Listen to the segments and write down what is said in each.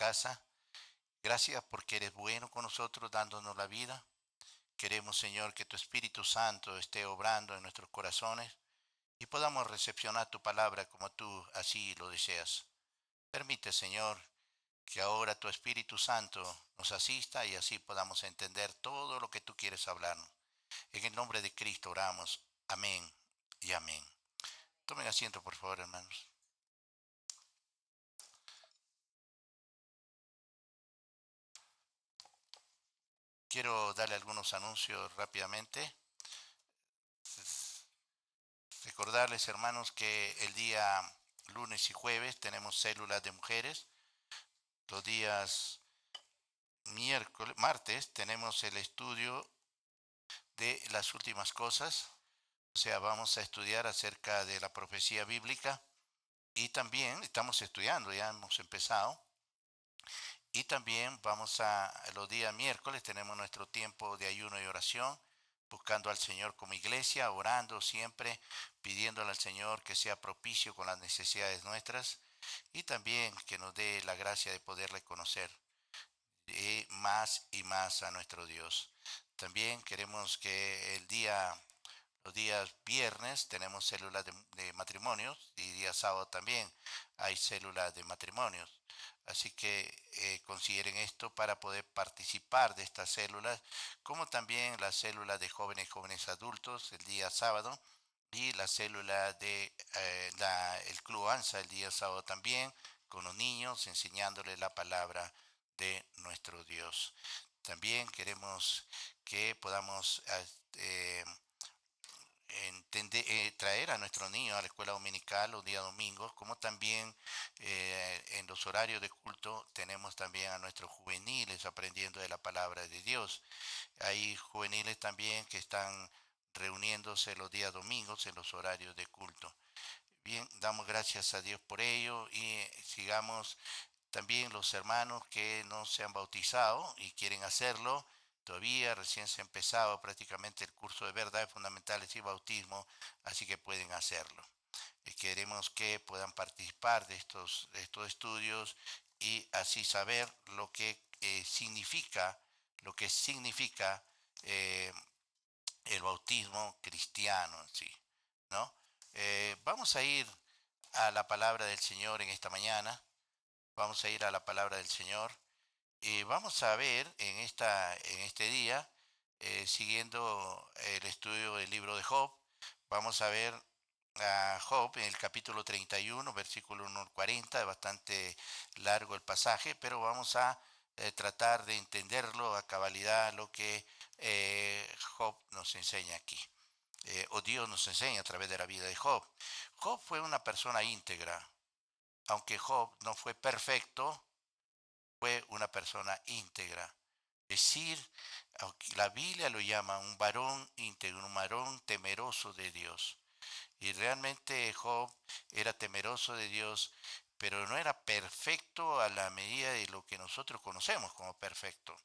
casa. Gracias porque eres bueno con nosotros, dándonos la vida. Queremos, Señor, que tu Espíritu Santo esté obrando en nuestros corazones y podamos recepcionar tu palabra como tú así lo deseas. Permite, Señor, que ahora tu Espíritu Santo nos asista y así podamos entender todo lo que tú quieres hablarnos. En el nombre de Cristo oramos. Amén y amén. Tomen asiento, por favor, hermanos. Quiero darle algunos anuncios rápidamente. Recordarles, hermanos, que el día lunes y jueves tenemos células de mujeres. Los días martes tenemos el estudio de las últimas cosas. O sea, vamos a estudiar acerca de la profecía bíblica. Y también estamos estudiando, ya hemos empezado. Y también los días miércoles tenemos nuestro tiempo de ayuno y oración, buscando al Señor como iglesia, orando siempre, pidiéndole al Señor que sea propicio con las necesidades nuestras y también que nos dé la gracia de poderle conocer más y más a nuestro Dios. También queremos que los días viernes tenemos células de matrimonios y día sábado también hay células de matrimonios. Así que consideren esto para poder participar de estas células, como también la célula de jóvenes adultos el día sábado y la célula de el Club ANSA el día sábado también, con los niños, enseñándoles la palabra de nuestro Dios. También queremos que podamos traer a nuestros niños a la escuela dominical los días domingos, como también en los horarios de culto tenemos también a nuestros juveniles aprendiendo de la palabra de Dios. Hay juveniles también que están reuniéndose los días domingos en los horarios de culto. Bien, damos gracias a Dios por ello y sigamos también los hermanos que no se han bautizado y quieren hacerlo. Todavía recién se ha empezado prácticamente el curso de verdades fundamentales y bautismo, así que pueden hacerlo. Queremos que puedan participar de estos estudios y así saber lo que significa eh, el bautismo cristiano en sí, ¿no? Vamos a ir a la palabra del Señor en esta mañana. Vamos a ir a la palabra del Señor y vamos a ver en este día, siguiendo el estudio del libro de Job, vamos a ver a Job en el capítulo 31, versículo 1 al 40, es bastante largo el pasaje, pero vamos a tratar de entenderlo a cabalidad lo que Job nos enseña aquí, o Dios nos enseña a través de la vida de Job. Job fue una persona íntegra, aunque Job no fue perfecto, fue una persona íntegra. Decir, aunque la Biblia lo llama un varón íntegro, un varón temeroso de Dios. Y realmente Job era temeroso de Dios, pero no era perfecto a la medida de lo que nosotros conocemos como perfecto.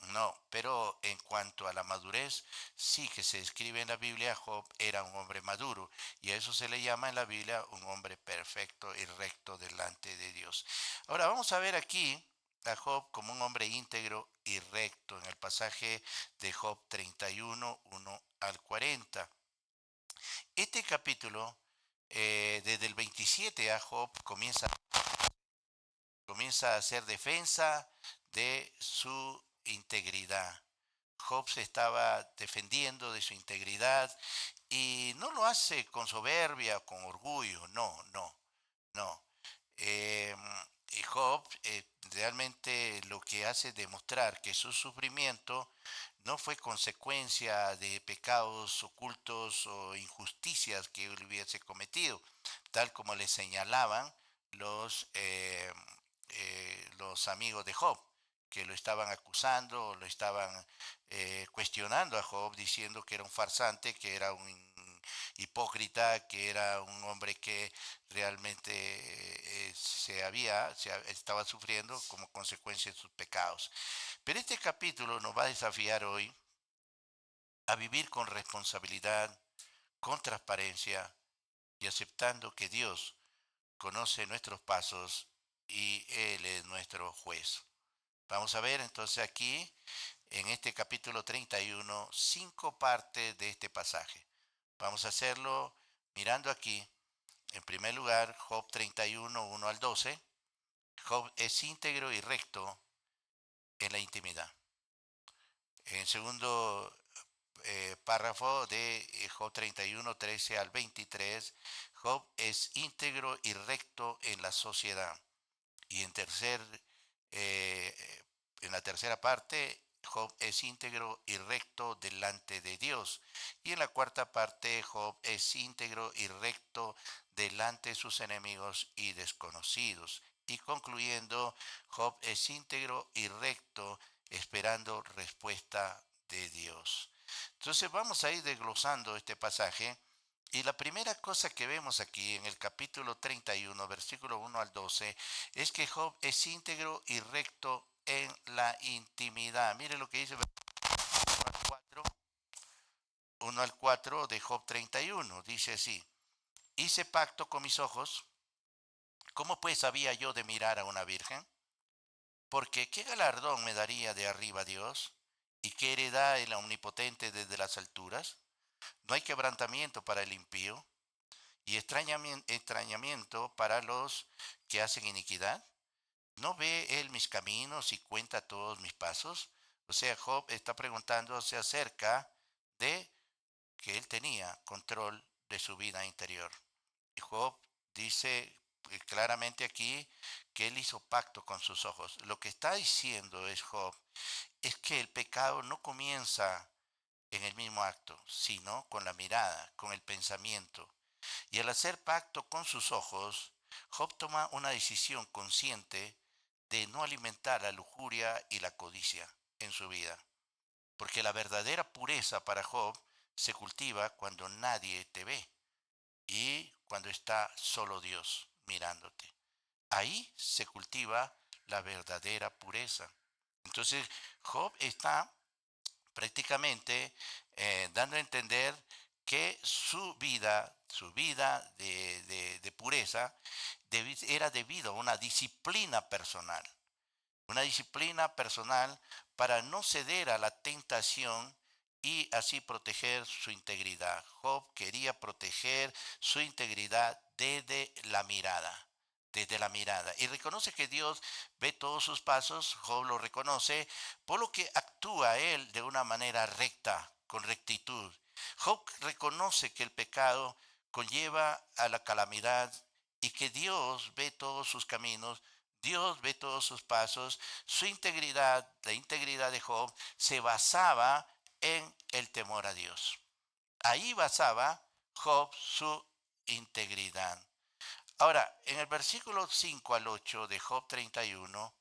No, pero en cuanto a la madurez, sí que se describe en la Biblia, Job era un hombre maduro y a eso se le llama en la Biblia un hombre perfecto y recto delante de Dios. Ahora vamos a ver aquí a Job como un hombre íntegro y recto en el pasaje de Job 31, 1 al 40. Este capítulo, desde el 27 a Job comienza a hacer defensa de su integridad. Job se estaba defendiendo de su integridad y no lo hace con soberbia, con orgullo, no, no, no. Eh, y Job realmente lo que hace es demostrar que su sufrimiento no fue consecuencia de pecados ocultos o injusticias que él hubiese cometido, tal como le señalaban los, eh, los amigos de Job, que lo estaban acusando, lo estaban cuestionando a Job, diciendo que era un farsante, que era un hipócrita, que era un hombre que realmente estaba sufriendo como consecuencia de sus pecados. Pero este capítulo nos va a desafiar hoy a vivir con responsabilidad, con transparencia y aceptando que Dios conoce nuestros pasos y Él es nuestro juez. Vamos a ver entonces aquí, en este capítulo 31, 5 partes de este pasaje. Vamos a hacerlo mirando aquí. En primer lugar, Job 31, 1 al 12. Job es íntegro y recto en la intimidad. En segundo párrafo de Job 31, 13 al 23, Job es íntegro y recto en la sociedad. Y en la tercera parte, Job es íntegro y recto delante de Dios. Y en la cuarta parte, Job es íntegro y recto delante de sus enemigos y desconocidos. Y concluyendo, Job es íntegro y recto esperando respuesta de Dios. Entonces vamos a ir desglosando este pasaje. Y la primera cosa que vemos aquí en el capítulo 31, versículo 1 al 12, es que Job es íntegro y recto en la intimidad. Mire lo que dice 1 al 4 de Job 31. Dice así: hice pacto con mis ojos. ¿Cómo pues había yo de mirar a una virgen? Porque ¿qué galardón me daría de arriba Dios? ¿Y qué heredad el omnipotente desde las alturas? No hay quebrantamiento para el impío y extrañamiento para los que hacen iniquidad. ¿No ve él mis caminos y cuenta todos mis pasos? O sea, Job está preguntándose acerca de que él tenía control de su vida interior. Y Job dice claramente aquí que él hizo pacto con sus ojos. Lo que está diciendo es Job es que el pecado no comienza en el mismo acto, sino con la mirada, con el pensamiento. Y al hacer pacto con sus ojos, Job toma una decisión consciente de no alimentar la lujuria y la codicia en su vida. Porque la verdadera pureza para Job se cultiva cuando nadie te ve y cuando está solo Dios mirándote. Ahí se cultiva la verdadera pureza. Entonces Job está prácticamente dando a entender que su vida de pureza, era debido a una disciplina personal para no ceder a la tentación y así proteger su integridad. Job quería proteger su integridad desde la mirada. Y reconoce que Dios ve todos sus pasos, Job lo reconoce, por lo que actúa él de una manera recta, con rectitud. Job reconoce que el pecado conlleva a la calamidad y que Dios ve todos sus caminos, Dios ve todos sus pasos. Su integridad, la integridad de Job, se basaba en el temor a Dios. Ahí basaba Job su integridad. Ahora, en el versículo 5 al 8 de Job 31,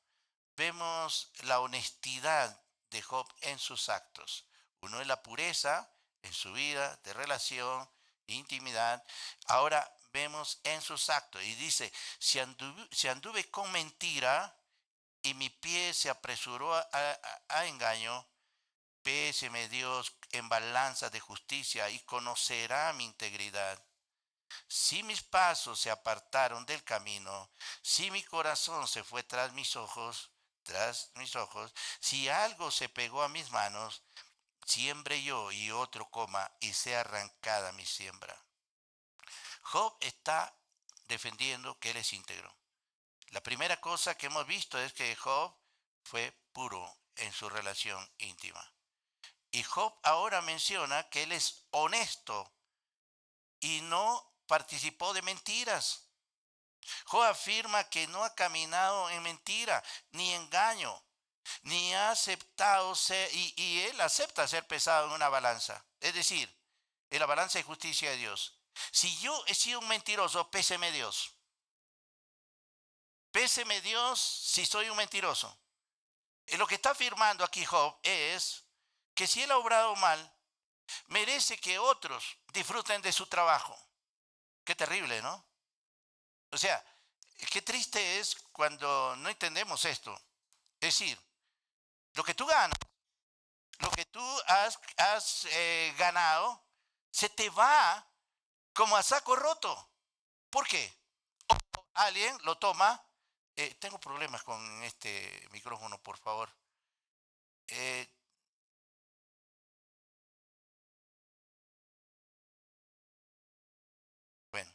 vemos la honestidad de Job en sus actos. Uno es la pureza en su vida de relación, intimidad. Ahora vemos en sus actos. Y dice, si anduve con mentira y mi pie se apresuró a engaño, péseme Dios en balanza de justicia y conocerá mi integridad. Si mis pasos se apartaron del camino, si mi corazón se fue tras mis ojos, si algo se pegó a mis manos, siembre yo y otro coma y sea arrancada mi siembra. Job está defendiendo que él es íntegro. La primera cosa que hemos visto es que Job fue puro en su relación íntima. Y Job ahora menciona que él es honesto y no participó de mentiras. Job afirma que no ha caminado en mentira ni engaño, ni ha aceptado ser, y él acepta ser pesado en una balanza. Es decir, en la balanza de justicia de Dios. Si yo he sido un mentiroso, péseme Dios. Péseme Dios si soy un mentiroso. Y lo que está afirmando aquí Job es que si él ha obrado mal, merece que otros disfruten de su trabajo. Qué terrible, ¿no? O sea, qué triste es cuando no entendemos esto. Es decir, lo que tú ganas, lo que tú has ganado, se te va como a saco roto. ¿Por qué? Alguien lo toma Tengo problemas con este micrófono, por favor. Eh, bueno,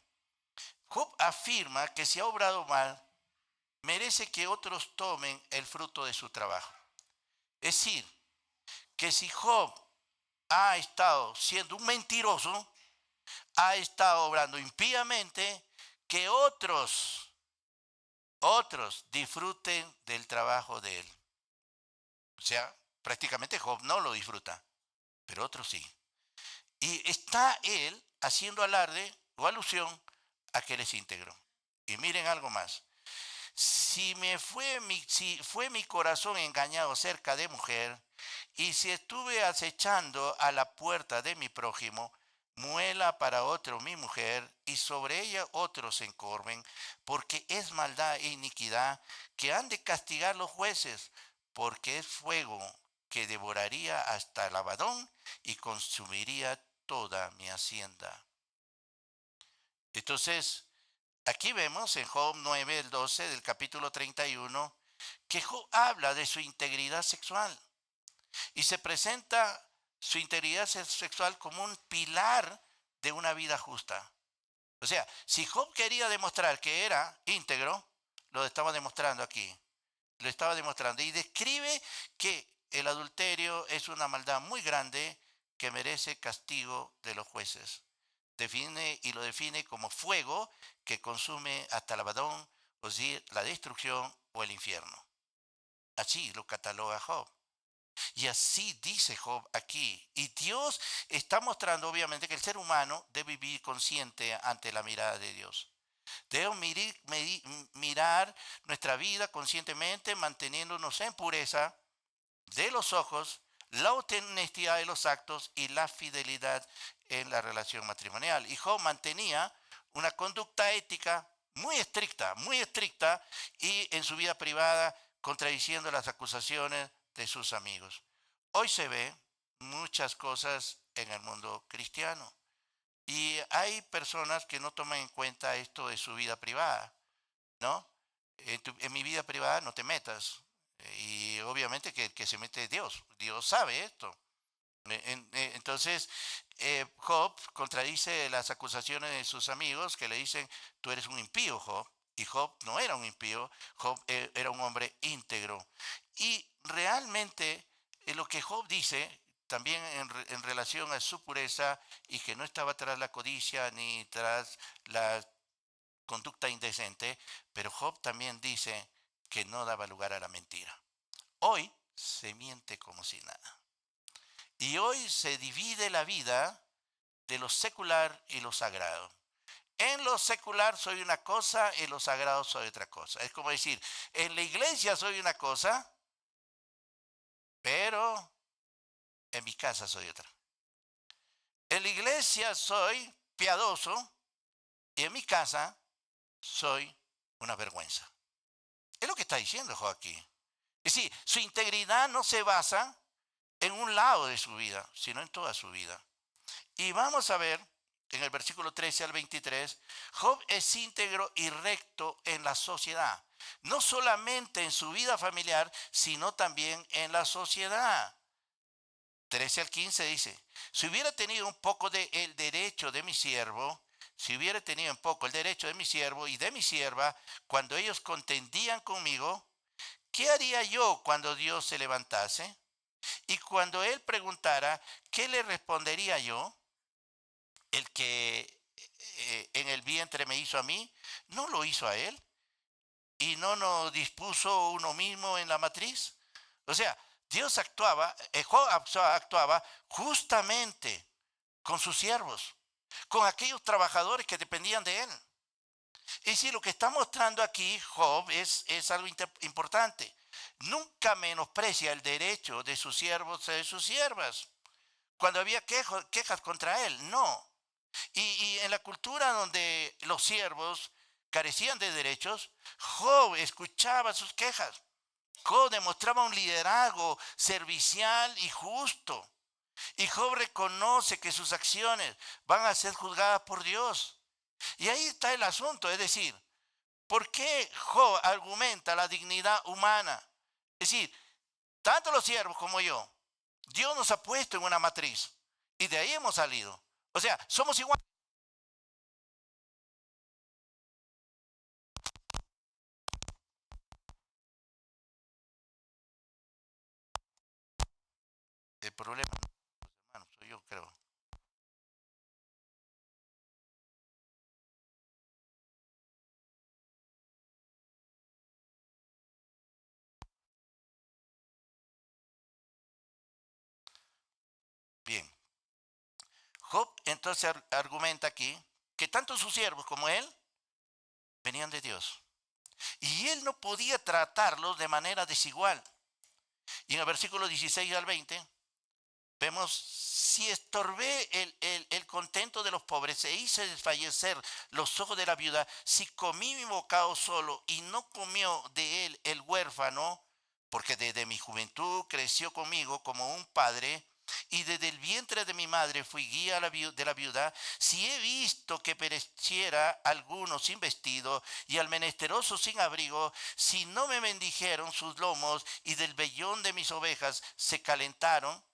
Job afirma que si ha obrado mal, merece que otros tomen el fruto de su trabajo. Es decir, que si Job ha estado siendo un mentiroso, ha estado obrando impíamente, que otros disfruten del trabajo de él. O sea, prácticamente Job no lo disfruta, pero otros sí. Y está él haciendo alarde o alusión a que él es íntegro. Y miren algo más. Si fue mi corazón engañado cerca de mujer, y si estuve acechando a la puerta de mi prójimo, muela para otro mi mujer, y sobre ella otros se encorven, porque es maldad e iniquidad que han de castigar los jueces, porque es fuego que devoraría hasta el Abadón y consumiría toda mi hacienda. Entonces, aquí vemos en Job 9, el 12 del capítulo 31, que Job habla de su integridad sexual y se presenta su integridad sexual como un pilar de una vida justa. O sea, si Job quería demostrar que era íntegro, lo estaba demostrando aquí. Lo estaba demostrando y describe que el adulterio es una maldad muy grande que merece castigo de los jueces. Define y lo define como fuego que consume hasta el Abadón, o decir, la destrucción o el infierno. Así lo cataloga Job. Y así dice Job aquí. Y Dios está mostrando obviamente que el ser humano debe vivir consciente ante la mirada de Dios. Debemos mirar nuestra vida conscientemente, manteniéndonos en pureza de los ojos, la honestidad de los actos y la fidelidad en la relación matrimonial. Y Job mantenía una conducta ética muy estricta, y en su vida privada contradiciendo las acusaciones de sus amigos. Hoy se ve muchas cosas en el mundo cristiano. Y hay personas que no toman en cuenta esto de su vida privada, ¿no? En mi vida privada no te metas. Y obviamente que se mete Dios. Dios sabe esto. Entonces, Job contradice las acusaciones de sus amigos que le dicen, tú eres un impío, Job. Y Job no era un impío, Job era un hombre íntegro. Y realmente lo que Job dice, también en relación a su pureza, y que no estaba tras la codicia ni tras la conducta indecente, pero Job también dice que no daba lugar a la mentira. Hoy se miente como si nada. Y hoy se divide la vida de lo secular y lo sagrado. En lo secular soy una cosa, en lo sagrado soy otra cosa. Es como decir, en la iglesia soy una cosa, pero en mi casa soy otra. En la iglesia soy piadoso y en mi casa soy una vergüenza. Es lo que está diciendo Joaquín. Es decir, su integridad no se basa en un lado de su vida, sino en toda su vida. Y vamos a ver en el versículo 13 al 23, Job es íntegro y recto en la sociedad. No solamente en su vida familiar, sino también en la sociedad. 13 al 15 dice, si hubiera tenido un poco de el derecho de mi siervo, si hubiera tenido un poco el derecho de mi siervo y de mi sierva, cuando ellos contendían conmigo, ¿qué haría yo cuando Dios se levantase? Y cuando él preguntara, ¿qué le respondería yo? El que en el vientre me hizo a mí, ¿no lo hizo a él? ¿Y no nos dispuso uno mismo en la matriz? O sea, Dios actuaba, Job actuaba justamente con sus siervos, con aquellos trabajadores que dependían de él. Y si lo que está mostrando aquí Job es algo importante. Nunca menosprecia el derecho de sus siervos y de sus siervas. Cuando había quejas contra él, no. Y en la cultura donde los siervos carecían de derechos, Job escuchaba sus quejas. Job demostraba un liderazgo servicial y justo. Y Job reconoce que sus acciones van a ser juzgadas por Dios. Y ahí está el asunto, es decir, ¿por qué Job argumenta la dignidad humana? Es decir, tanto los siervos como yo, Dios nos ha puesto en una matriz y de ahí hemos salido. O sea, somos iguales. El problema, hermano, soy yo, creo. Bien. Job entonces argumenta aquí que tanto sus siervos como él venían de Dios. Y él no podía tratarlos de manera desigual. Y en el versículo 16 al 20 vemos, si estorbé el contento de los pobres e hice desfallecer los ojos de la viuda, si comí mi bocado solo y no comió de él el huérfano, porque desde mi juventud creció conmigo como un padre, y desde el vientre de mi madre fui guía de la viuda, si he visto que pereciera alguno sin vestido y al menesteroso sin abrigo, si no me bendijeron sus lomos y del vellón de mis ovejas se calentaron,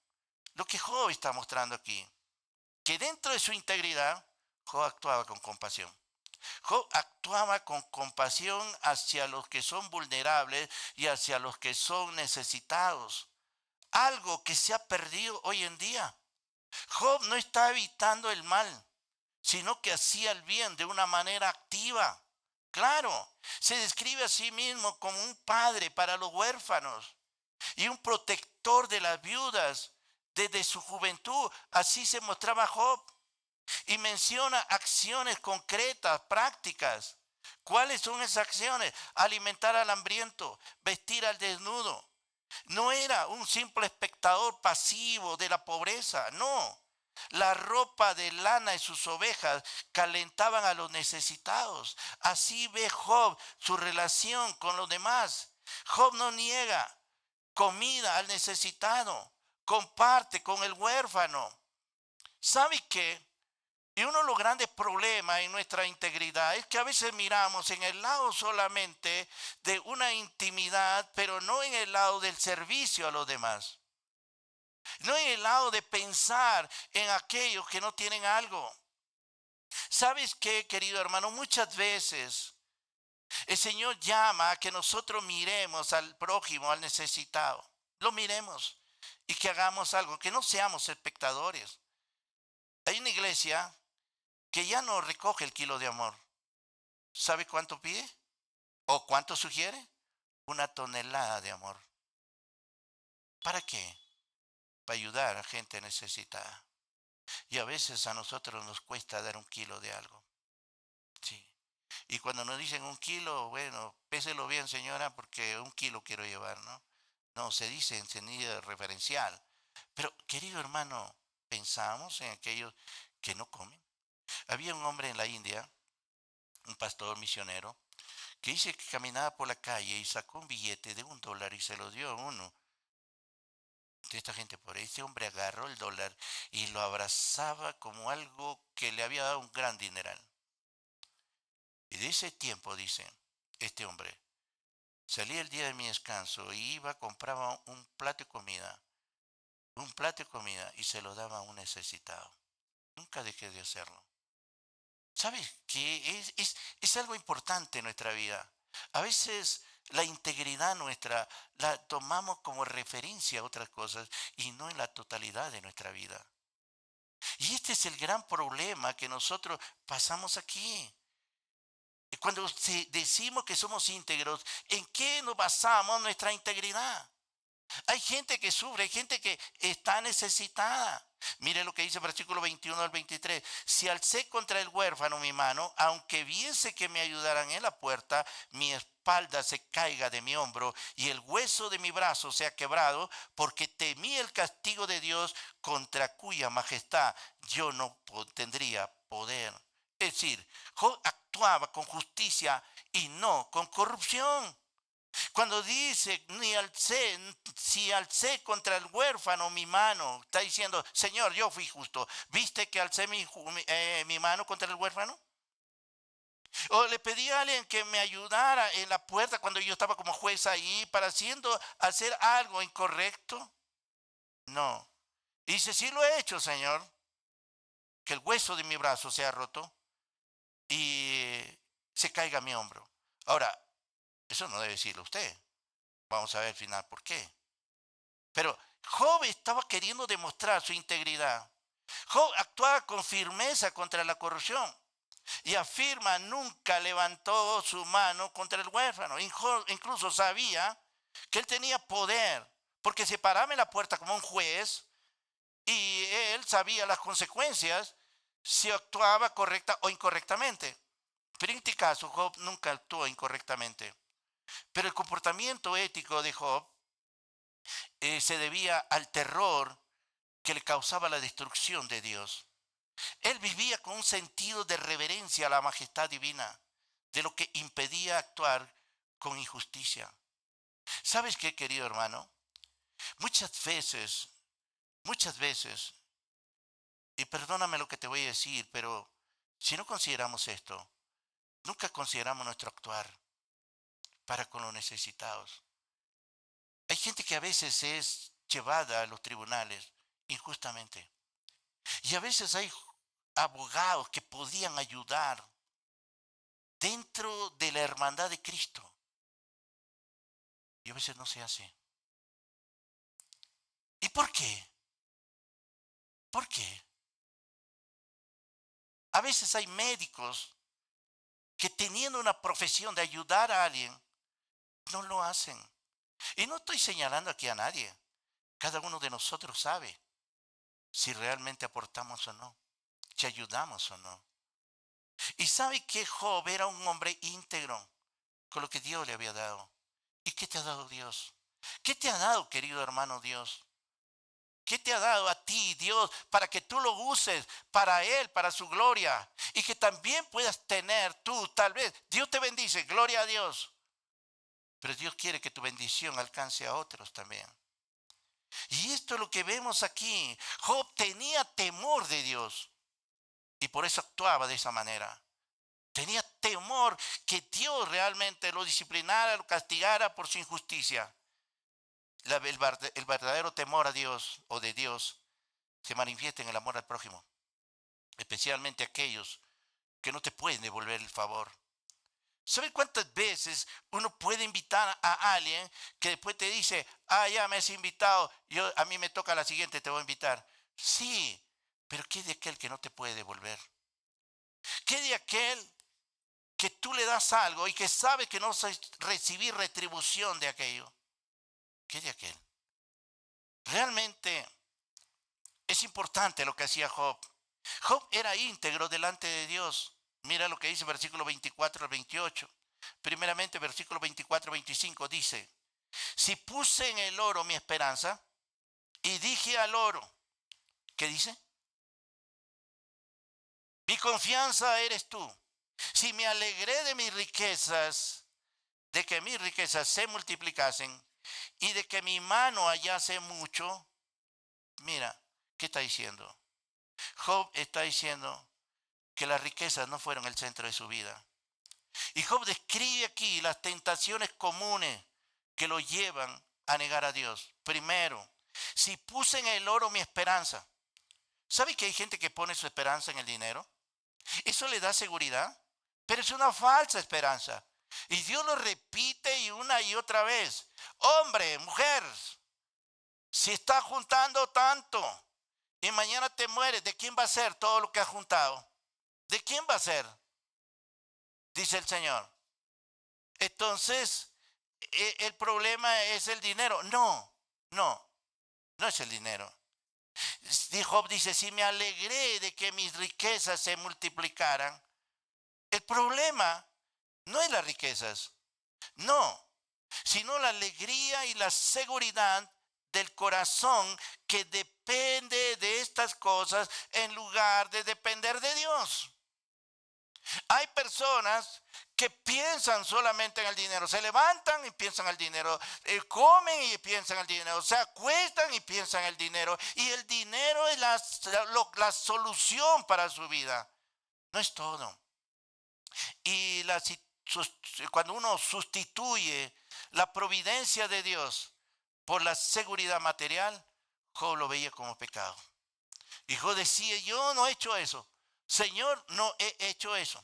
lo que Job está mostrando aquí, que dentro de su integridad, Job actuaba con compasión. Job actuaba con compasión hacia los que son vulnerables y hacia los que son necesitados. Algo que se ha perdido hoy en día. Job no está evitando el mal, sino que hacía el bien de una manera activa. Claro, se describe a sí mismo como un padre para los huérfanos y un protector de las viudas. Desde su juventud, así se mostraba Job. Y menciona acciones concretas, prácticas. ¿Cuáles son esas acciones? Alimentar al hambriento, vestir al desnudo. No era un simple espectador pasivo de la pobreza, no. La ropa de lana de sus ovejas calentaban a los necesitados. Así ve Job su relación con los demás. Job no niega comida al necesitado, comparte con el huérfano. ¿Sabe qué? Y uno de los grandes problemas en nuestra integridad es que a veces miramos en el lado solamente de una intimidad, pero no en el lado del servicio a los demás. No en el lado de pensar en aquellos que no tienen algo. ¿Sabes qué, querido hermano? Muchas veces el Señor llama a que nosotros miremos al prójimo, al necesitado. Lo miremos y que hagamos algo, que no seamos espectadores. Hay una iglesia que ya no recoge el kilo de amor. ¿Sabe cuánto pide? ¿O cuánto sugiere? 1 tonelada de amor. ¿Para qué? Para ayudar a gente necesitada. Y a veces a nosotros nos cuesta dar 1 kilo de algo. Sí. Y cuando nos dicen 1 kilo, bueno, péselo bien, señora, porque 1 kilo quiero llevar, ¿no? No, se dice en sentido referencial. Pero, querido hermano, pensamos en aquellos que no comen. Había un hombre en la India, un pastor misionero, que dice que caminaba por la calle y sacó un billete de $1 y se lo dio a uno de esta gente por ahí. Ese hombre agarró el dólar y lo abrazaba como algo que le había dado un gran dineral. Y de ese tiempo, dice este hombre, salía el día de mi descanso y iba, compraba un plato de comida y se lo daba a un necesitado. Nunca dejé de hacerlo. ¿Sabes qué? Es algo importante en nuestra vida. A veces la integridad nuestra la tomamos como referencia a otras cosas y no en la totalidad de nuestra vida. Y este es el gran problema que nosotros pasamos aquí. Cuando decimos que somos íntegros, ¿en qué nos basamos nuestra integridad? Hay gente que sufre, hay gente que está necesitada. Mire lo que dice el versículo 21 al 23. Si alcé contra el huérfano mi mano, aunque viese que me ayudaran en la puerta, mi espalda se caiga de mi hombro y el hueso de mi brazo sea quebrado, porque temí el castigo de Dios contra cuya majestad yo no tendría poder. Es decir, Job actuaba con justicia y no con corrupción. Cuando dice, si alcé contra el huérfano mi mano, está diciendo, Señor, yo fui justo. ¿Viste que alcé mi mano contra el huérfano? O le pedí a alguien que me ayudara en la puerta cuando yo estaba como juez ahí para hacer algo incorrecto. No. Y dice, sí lo he hecho, Señor, que el hueso de mi brazo se ha roto y se caiga mi hombro. Ahora, eso no debe decirlo usted. Vamos a ver al final por qué. Pero Job estaba queriendo demostrar su integridad. Job actuaba con firmeza contra la corrupción y afirma nunca levantó su mano contra el huérfano. Incluso sabía que él tenía poder porque se paraba en la puerta como un juez y él sabía las consecuencias si actuaba correcta o incorrectamente. Pero en este caso Job nunca actuó incorrectamente. Pero el comportamiento ético de Job se debía al terror que le causaba la destrucción de Dios. Él vivía con un sentido de reverencia a la majestad divina, de lo que impedía actuar con injusticia. ¿Sabes qué, querido hermano? Muchas veces, y perdóname lo que te voy a decir, pero si no consideramos esto, nunca consideramos nuestro actuar para con los necesitados. Hay gente que a veces es llevada a los tribunales injustamente. Y a veces hay abogados que podían ayudar dentro de la hermandad de Cristo. Y a veces no se hace. ¿Y por qué? ¿Por qué? A veces hay médicos que teniendo una profesión de ayudar a alguien, no lo hacen. Y no estoy señalando aquí a nadie. Cada uno de nosotros sabe si realmente aportamos o no, si ayudamos o no. Y sabe que Job era un hombre íntegro con lo que Dios le había dado. ¿Y qué te ha dado Dios? ¿Qué te ha dado, querido hermano Dios? ¿Qué te ha dado a ti, Dios, para que tú lo uses para Él, para su gloria? Y que también puedas tener tú, tal vez, Dios te bendice, gloria a Dios. Pero Dios quiere que tu bendición alcance a otros también. Y esto es lo que vemos aquí. Job tenía temor de Dios y por eso actuaba de esa manera. Tenía temor que Dios realmente lo disciplinara, lo castigara por su injusticia. El verdadero temor a Dios o de Dios se manifiesta en el amor al prójimo, especialmente aquellos que no te pueden devolver el favor. ¿Sabes cuántas veces uno puede invitar a alguien que después te dice, ya me has invitado, a mí me toca la siguiente, te voy a invitar? Sí, pero ¿qué de aquel que no te puede devolver? ¿Qué de aquel que tú le das algo y que sabe que no vas a recibir retribución de aquello? ¿Qué de aquel? Realmente es importante lo que hacía Job. Job era íntegro delante de Dios. Mira lo que dice versículo 24 al 28. Primeramente, versículo 24 al 25 dice, si puse en el oro mi esperanza y dije al oro, ¿qué dice? Mi confianza eres tú. Si me alegré de mis riquezas, de que mis riquezas se multiplicasen y de que mi mano hallase mucho, mira, ¿qué está diciendo? Job está diciendo que las riquezas no fueron el centro de su vida. Y Job describe aquí las tentaciones comunes que lo llevan a negar a Dios. Primero, si puse en el oro mi esperanza. ¿Sabe que hay gente que pone su esperanza en el dinero? Eso le da seguridad, pero es una falsa esperanza. Y Dios lo repite y una y otra vez. Hombre, mujer, si estás juntando tanto y mañana te mueres, ¿de quién va a ser todo lo que has juntado? ¿De quién va a ser? Dice el Señor. Entonces, ¿el problema es el dinero? No, no es el dinero. Job dice, si me alegré de que mis riquezas se multiplicaran, el problema no es las riquezas, no, sino la alegría y la seguridad del corazón que depende de estas cosas en lugar de depender de Dios. Hay personas que piensan solamente en el dinero, se levantan y piensan en el dinero, comen y piensan en el dinero, se acuestan y piensan en el dinero, y el dinero es la solución para su vida. No es todo. y cuando uno sustituye la providencia de Dios por la seguridad material, Job lo veía como pecado. Y Job decía, yo no he hecho eso. Señor, no he hecho eso.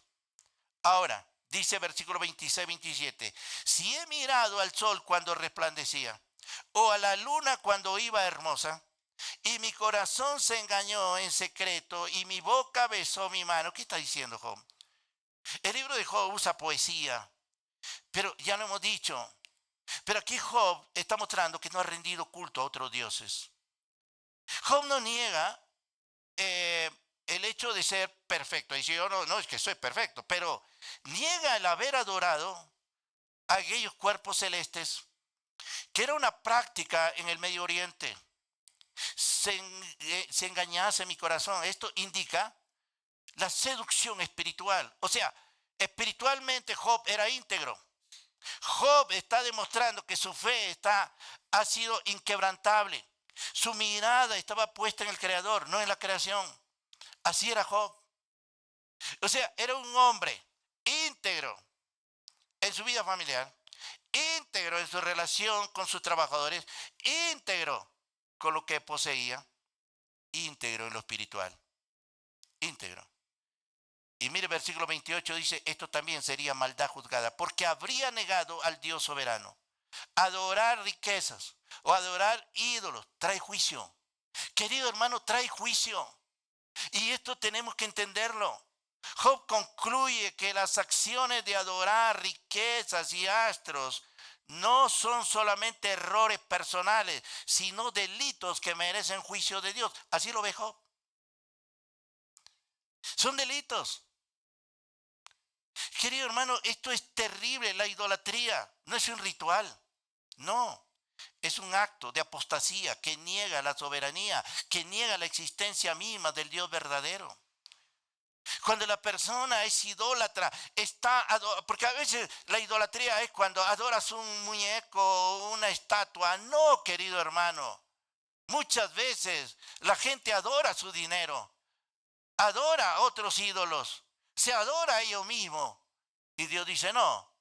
Ahora, dice versículo 26, 27, si he mirado al sol cuando resplandecía, o a la luna cuando iba hermosa, y mi corazón se engañó en secreto, y mi boca besó mi mano. ¿Qué está diciendo Job? El libro de Job usa poesía, pero ya lo hemos dicho. Pero aquí Job está mostrando que no ha rendido culto a otros dioses. Job no niega eh, el hecho de ser perfecto. Dice, yo no es que soy perfecto, pero niega el haber adorado a aquellos cuerpos celestes, que era una práctica en el Medio Oriente. Se engañase mi corazón. Esto indica la seducción espiritual. O sea, espiritualmente Job era íntegro. Job está demostrando que su fe ha sido inquebrantable. Su mirada estaba puesta en el Creador, no en la creación. Así era Job. O sea, era un hombre íntegro en su vida familiar, íntegro en su relación con sus trabajadores, íntegro con lo que poseía, íntegro en lo espiritual, íntegro. Y mire, versículo 28 dice, esto también sería maldad juzgada, porque habría negado al Dios soberano. Adorar riquezas o adorar ídolos trae juicio. Querido hermano, trae juicio. Y esto tenemos que entenderlo. Job concluye que las acciones de adorar riquezas y astros no son solamente errores personales, sino delitos que merecen juicio de Dios. Así lo ve Job. Son delitos. Querido hermano, esto es terrible. La idolatría no es un ritual. No. Es un acto de apostasía que niega la soberanía, que niega la existencia misma del Dios verdadero. Cuando la persona es idólatra, porque a veces la idolatría es cuando adoras un muñeco o una estatua. No, querido hermano. Muchas veces la gente adora su dinero, adora a otros ídolos, se adora a ellos mismos. Y Dios dice, no.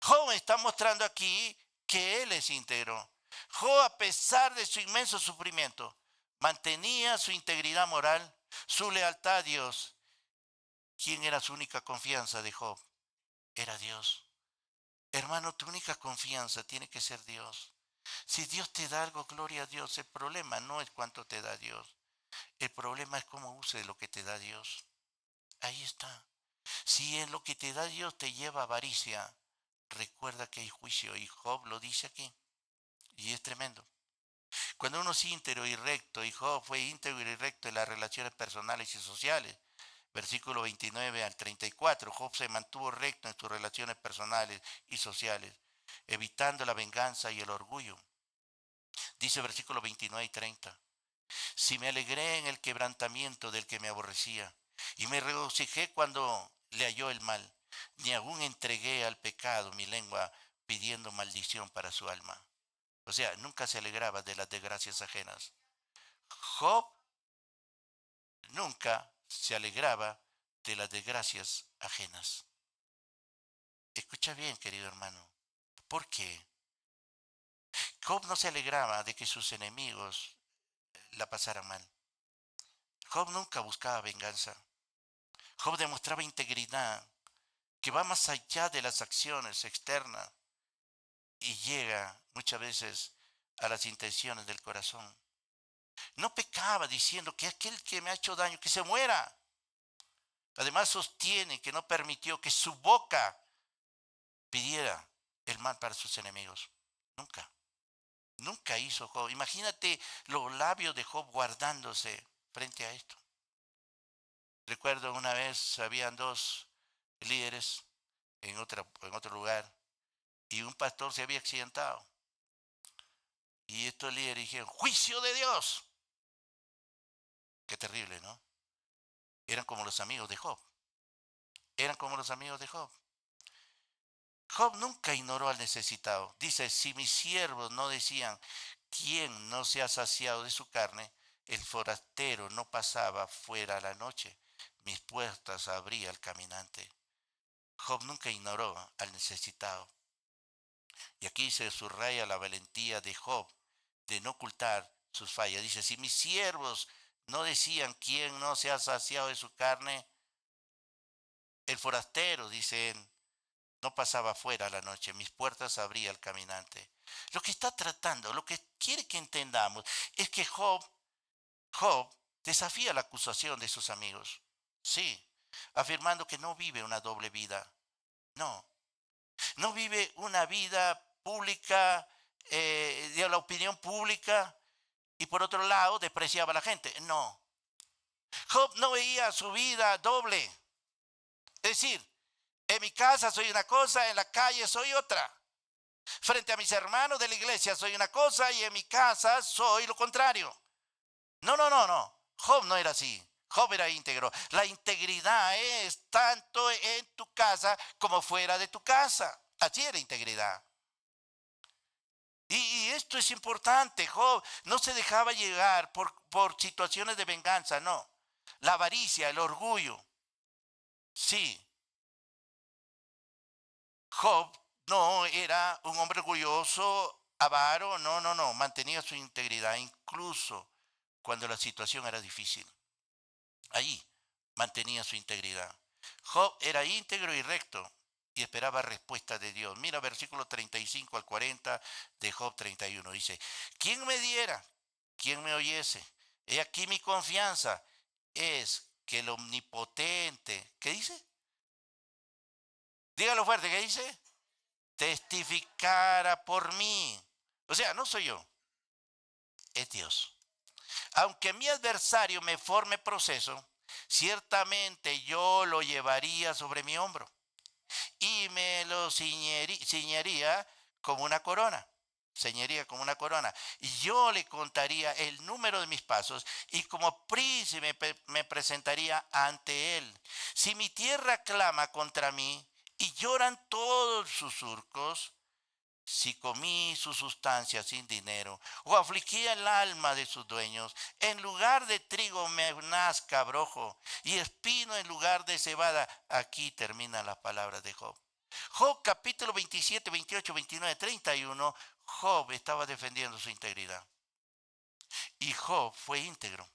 Job está mostrando aquí que él es íntegro. Job, a pesar de su inmenso sufrimiento, mantenía su integridad moral, su lealtad a Dios. ¿Quién era su única confianza de Job? Era Dios. Hermano, tu única confianza tiene que ser Dios. Si Dios te da algo, gloria a Dios. El problema no es cuánto te da Dios. El problema es cómo uses lo que te da Dios. Ahí está. Si en lo que te da Dios te lleva a avaricia, recuerda que hay juicio. Y Job lo dice aquí. Y es tremendo. Cuando uno es íntegro y recto, y Job fue íntegro y recto en las relaciones personales y sociales, versículo 29 al 34, Job se mantuvo recto en sus relaciones personales y sociales, evitando la venganza y el orgullo. Dice versículo 29 y 30, si me alegré en el quebrantamiento del que me aborrecía, y me regocijé cuando le halló el mal, ni aún entregué al pecado mi lengua pidiendo maldición para su alma. O sea, nunca se alegraba de las desgracias ajenas. Job nunca se alegraba de las desgracias ajenas. Escucha bien, querido hermano. ¿Por qué? Job no se alegraba de que sus enemigos la pasaran mal. Job nunca buscaba venganza. Job demostraba integridad que va más allá de las acciones externas y llega muchas veces a las intenciones del corazón. No pecaba diciendo que aquel que me ha hecho daño, que se muera. Además sostiene que no permitió que su boca pidiera el mal para sus enemigos. Nunca. Nunca hizo Job. Imagínate los labios de Job guardándose frente a esto. Recuerdo una vez habían dos líderes en otro lugar y un pastor se había accidentado. Y estos líderes dijeron, juicio de Dios. Qué terrible, ¿no? Eran como los amigos de Job. Eran como los amigos de Job. Job nunca ignoró al necesitado. Dice, si mis siervos no decían, ¿quién no se ha saciado de su carne? El forastero no pasaba fuera a la noche. Mis puertas abría el caminante. Job nunca ignoró al necesitado. Y aquí se subraya la valentía de Job de no ocultar sus fallas. Dice, si mis siervos no decían quién no se ha saciado de su carne, el forastero, dice él, no pasaba fuera la noche, mis puertas abría el caminante. Lo que está tratando, lo que quiere que entendamos, es que Job desafía la acusación de sus amigos. Sí, afirmando que no vive una doble vida. No, no vive una vida pública, de la opinión pública, y por otro lado despreciaba a la gente. No, Job no veía su vida doble. Es decir, en mi casa soy una cosa, en la calle soy otra. Frente a mis hermanos de la iglesia soy una cosa y en mi casa soy lo contrario. No, no, no, no. Job no era así. Job era íntegro. La integridad es tanto en tu casa como fuera de tu casa. Así era integridad. Y esto es importante. Job no se dejaba llegar por situaciones de venganza, no. La avaricia, el orgullo. Sí, Job no era un hombre orgulloso, avaro, no, no, no. Mantenía su integridad incluso cuando la situación era difícil. Allí mantenía su integridad. Job era íntegro y recto y esperaba respuesta de Dios. Mira versículo 35 al 40 de Job 31. Dice, ¿quién me diera? ¿Quién me oyese? He aquí mi confianza es que el omnipotente, ¿qué dice? Dígalo fuerte, ¿qué dice? Testificara por mí. O sea, no soy yo, es Dios. Aunque mi adversario me forme proceso, ciertamente yo lo llevaría sobre mi hombro y me lo ciñería como una corona. Ceñiría como una corona. Y yo le contaría el número de mis pasos y como príncipe me presentaría ante él. Si mi tierra clama contra mí y lloran todos sus surcos, si comí su sustancia sin dinero, o afligí el alma de sus dueños, en lugar de trigo me nazca brojo, y espino en lugar de cebada. Aquí termina la palabra de Job. Job capítulo 27, 28, 29, 31, Job estaba defendiendo su integridad. Y Job fue íntegro.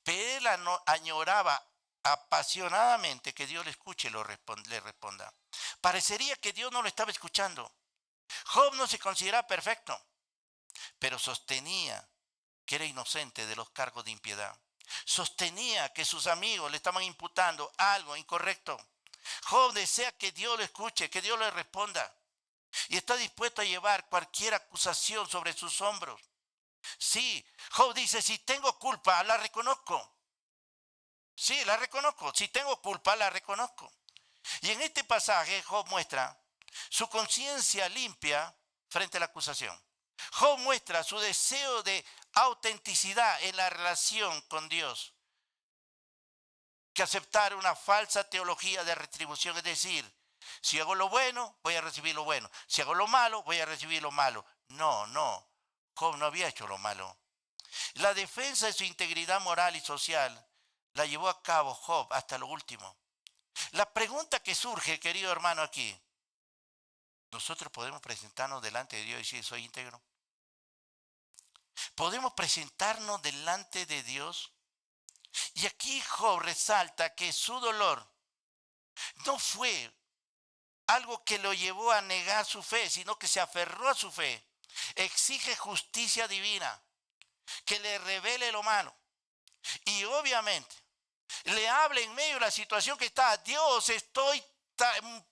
Pero él añoraba apasionadamente que Dios le escuche y le responda. Parecería que Dios no lo estaba escuchando. Job no se consideraba perfecto, pero sostenía que era inocente de los cargos de impiedad. Sostenía que sus amigos le estaban imputando algo incorrecto. Job desea que Dios lo escuche, que Dios le responda. Y está dispuesto a llevar cualquier acusación sobre sus hombros. Sí, Job dice, si tengo culpa, la reconozco. Sí, la reconozco. Si tengo culpa, la reconozco. Y en este pasaje Job muestra su conciencia limpia frente a la acusación. Job muestra su deseo de autenticidad en la relación con Dios, que aceptar una falsa teología de retribución, es decir, si hago lo bueno, voy a recibir lo bueno. Si hago lo malo, voy a recibir lo malo. No, no. Job no había hecho lo malo. La defensa de su integridad moral y social la llevó a cabo Job hasta lo último. La pregunta que surge, querido hermano, aquí, ¿nosotros podemos presentarnos delante de Dios y decir, soy íntegro? ¿Podemos presentarnos delante de Dios? Y aquí Job resalta que su dolor no fue algo que lo llevó a negar su fe, sino que se aferró a su fe. Exige justicia divina, que le revele lo malo. Y obviamente le habla en medio de la situación que está. Dios, estoy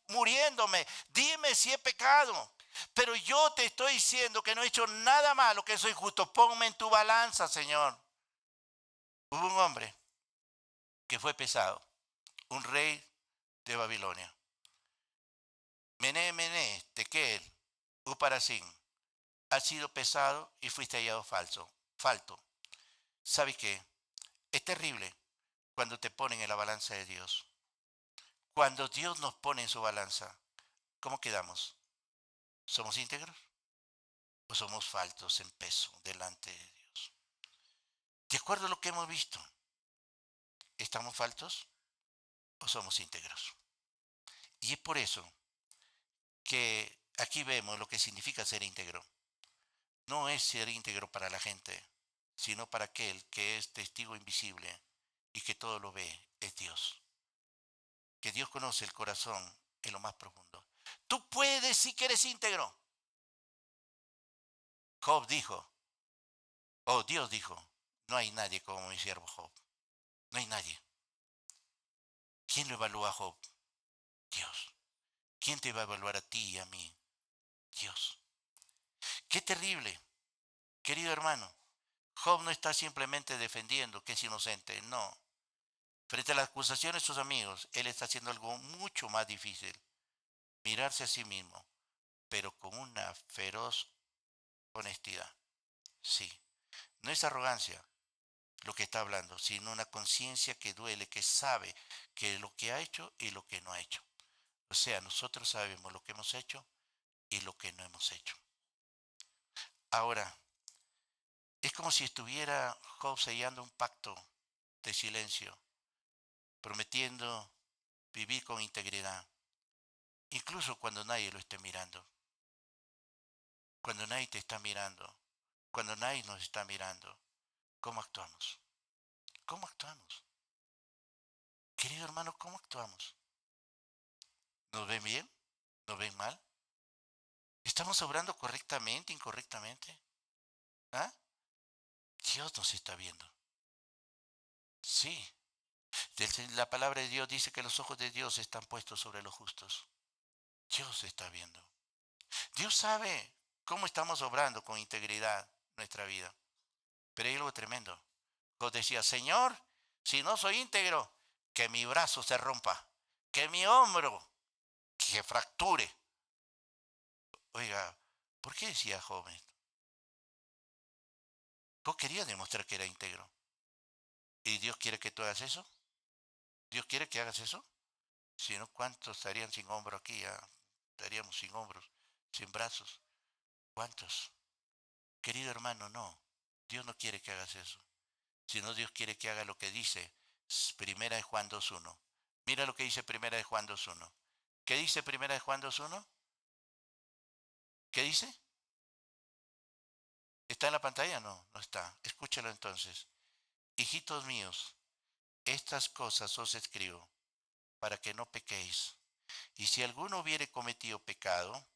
muriéndome. Dime si he pecado. Pero yo te estoy diciendo que no he hecho nada malo, que soy justo. Ponme en tu balanza, Señor. Hubo un hombre que fue pesado, un rey de Babilonia. Mené, Tekel, Uparasin. Has sido pesado y fuiste hallado falto. ¿Sabes qué? Es terrible cuando te ponen en la balanza de Dios. Cuando Dios nos pone en su balanza, ¿cómo quedamos? ¿Somos íntegros o somos faltos en peso delante de Dios? De acuerdo a lo que hemos visto, ¿estamos faltos o somos íntegros? Y es por eso que aquí vemos lo que significa ser íntegro. No es ser íntegro para la gente, sino para aquel que es testigo invisible y que todo lo ve, es Dios. Que Dios conoce el corazón en lo más profundo. Tú puedes si que eres íntegro. Job dijo, Dios dijo, no hay nadie como mi siervo Job. No hay nadie. ¿Quién lo evalúa a Job? Dios. ¿Quién te va a evaluar a ti y a mí? Dios. Qué terrible, querido hermano. Job no está simplemente defendiendo que es inocente, no. Frente a las acusaciones de sus amigos, él está haciendo algo mucho más difícil. Mirarse a sí mismo, pero con una feroz honestidad. Sí, no es arrogancia lo que está hablando, sino una conciencia que duele, que sabe que lo que ha hecho y lo que no ha hecho. O sea, nosotros sabemos lo que hemos hecho y lo que no hemos hecho. Ahora, es como si estuviera Job sellando un pacto de silencio, prometiendo vivir con integridad, incluso cuando nadie lo esté mirando, cuando nadie te está mirando, cuando nadie nos está mirando. ¿Cómo actuamos? ¿Cómo actuamos? Querido hermano, ¿cómo actuamos? ¿Nos ven bien? ¿Nos ven mal? ¿Estamos obrando correctamente, incorrectamente? ¿Ah? Dios nos está viendo. Sí. La palabra de Dios dice que los ojos de Dios están puestos sobre los justos. Dios está viendo. Dios sabe cómo estamos obrando con integridad nuestra vida. Pero hay algo tremendo. Dios decía, Señor, si no soy íntegro, que mi brazo se rompa, que mi hombro que fracture. Oiga, ¿por qué decía joven? Vos querías demostrar que era íntegro. ¿Y Dios quiere que tú hagas eso? ¿Dios quiere que hagas eso? Si no, ¿cuántos estarían sin hombro aquí? Ya? Estaríamos sin hombros, sin brazos. ¿Cuántos? Querido hermano, no. Dios no quiere que hagas eso. Sino Dios quiere que haga lo que dice Primera de Juan 2.1. Mira lo que dice Primera de Juan 2.1. ¿Qué dice Primera de Juan 2.1? ¿Qué dice? ¿Está en la pantalla? No, no está. Escúchalo entonces. Hijitos míos, estas cosas os escribo para que no pequéis. Y si alguno hubiere cometido pecado,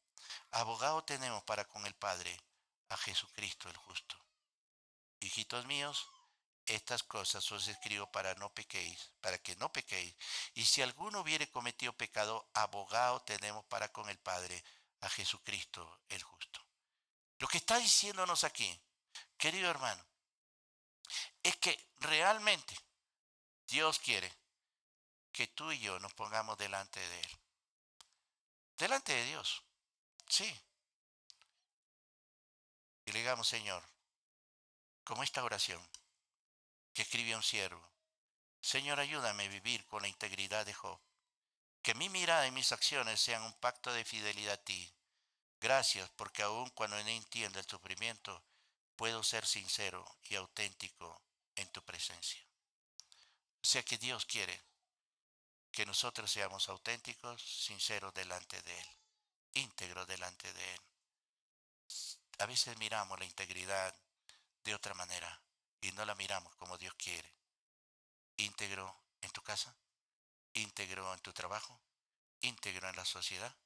abogado tenemos para con el Padre, a Jesucristo el justo. Hijitos míos, estas cosas os escribo para no pequéis, para que no pequéis. Y si alguno hubiere cometido pecado, abogado tenemos para con el Padre, a Jesucristo el justo. Lo que está diciéndonos aquí, querido hermano, es que realmente Dios quiere que tú y yo nos pongamos delante de Él. Delante de Dios, sí. Y le digamos, Señor, como esta oración que escribe un siervo, Señor, ayúdame a vivir con la integridad de Job. Que mi mirada y mis acciones sean un pacto de fidelidad a ti. Gracias porque aun cuando no entienda el sufrimiento, puedo ser sincero y auténtico en tu presencia. O sea que Dios quiere que nosotros seamos auténticos, sinceros delante de Él, íntegros delante de Él. A veces miramos la integridad de otra manera y no la miramos como Dios quiere. Íntegro en tu casa, íntegro en tu trabajo, íntegro en la sociedad,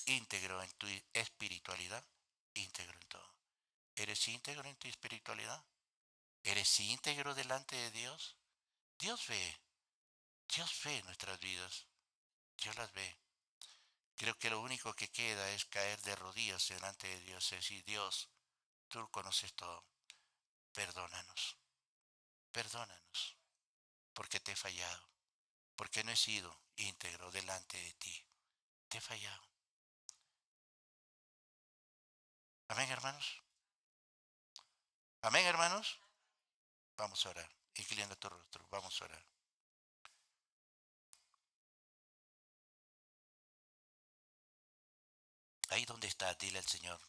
íntegro en tu espiritualidad, íntegro en todo. ¿Eres íntegro en tu espiritualidad? ¿Eres íntegro delante de Dios? Dios ve nuestras vidas, Dios las ve. Creo que lo único que queda es caer de rodillas delante de Dios y decir, Dios, tú conoces todo, perdónanos, perdónanos, porque te he fallado, porque no he sido íntegro delante de ti, te he fallado. Amén, hermanos. Amén, hermanos. Vamos a orar. Inclinando tu rostro, vamos a orar. Ahí donde está, dile al Señor,